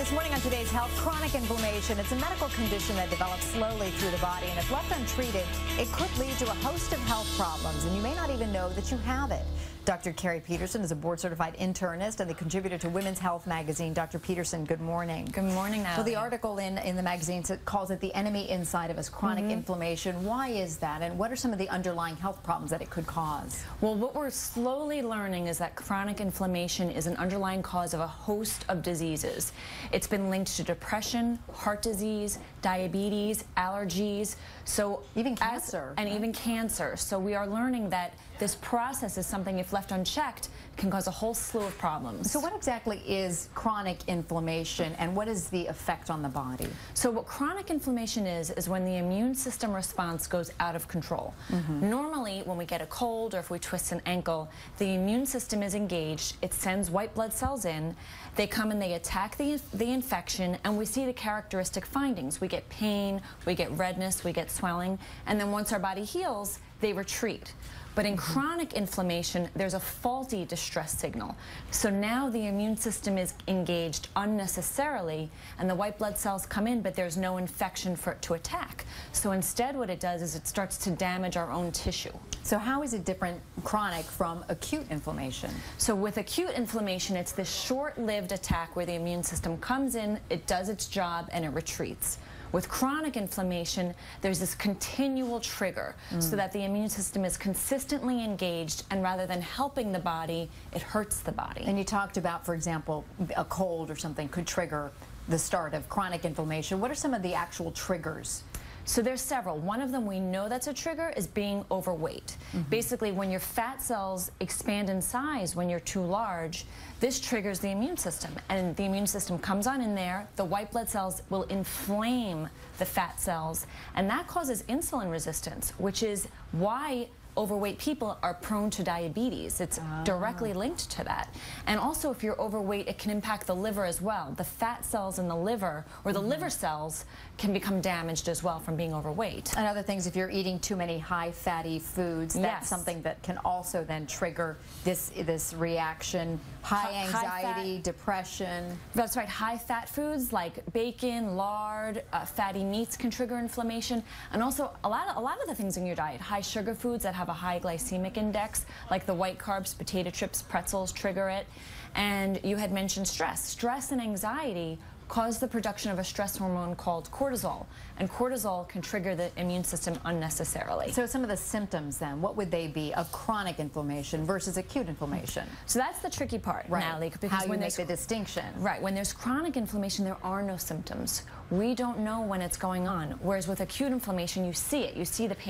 This morning on Today's Health, chronic inflammation. It's a medical condition that develops slowly through the body, and if left untreated, it could lead to a host of health problems, and you may not even know that you have it. Dr. Carrie Peterson is a board-certified internist and the contributor to Women's Health magazine. Dr. Peterson, good morning. Good morning, Natalie. Well, the article in the magazine calls it the enemy inside of us, chronic inflammation. Why is that, and what are some of the underlying health problems that it could cause? Well, what we're slowly learning is that chronic inflammation is an underlying cause of a host of diseases. It's been linked to depression, heart disease, diabetes, allergies, so even cancer. Even cancer. So we are learning that this process is something, if left unchecked, can cause a whole slew of problems. So what exactly is chronic inflammation, and what is the effect on the body? So what chronic inflammation is when the immune system response goes out of control. Normally, when we get a cold or if we twist an ankle, the immune system is engaged. It sends white blood cells in. They come and they attack the infection, and we see the characteristic findings. We get pain, we get redness, we get swelling, and then once our body heals, they retreat. But in chronic inflammation, there's a faulty distress signal. So now the immune system is engaged unnecessarily, and the white blood cells come in, but there's no infection for it to attack. So instead what it does is it starts to damage our own tissue. So how is it different, chronic, from acute inflammation? So with acute inflammation, it's this short-lived attack where the immune system comes in, it does its job, and it retreats. With chronic inflammation, there's this continual trigger so that the immune system is consistently engaged, and rather than helping the body, it hurts the body. And you talked about, for example, a cold or something could trigger the start of chronic inflammation. What are some of the actual triggers? So there's several. One of them we know that's a trigger is being overweight. Basically, when your fat cells expand in size when you're too large, this triggers the immune system. And the immune system comes on in there, the white blood cells will inflame the fat cells, and that causes insulin resistance, which is why overweight people are prone to diabetes. It's directly linked to that. And also, if you're overweight, it can impact the liver as well. The fat cells in the liver, or the liver cells, can become damaged as well from being overweight. And other things, if you're eating too many high fatty foods, that's something that can also then trigger this reaction. High anxiety, depression. That's right. High fat foods like bacon, lard, fatty meats can trigger inflammation. And also a lot of the things in your diet. High sugar foods that have a high glycemic index, like the white carbs, potato chips, pretzels, trigger it. And you had mentioned stress. Stress and anxiety cause the production of a stress hormone called cortisol, and cortisol can trigger the immune system unnecessarily. So some of the symptoms then, what would they be of chronic inflammation versus acute inflammation? So that's the tricky part, Natalie, because how you make the distinction. Right, when there's chronic inflammation, there are no symptoms. We don't know when it's going on, whereas with acute inflammation, you see it, you see the pain.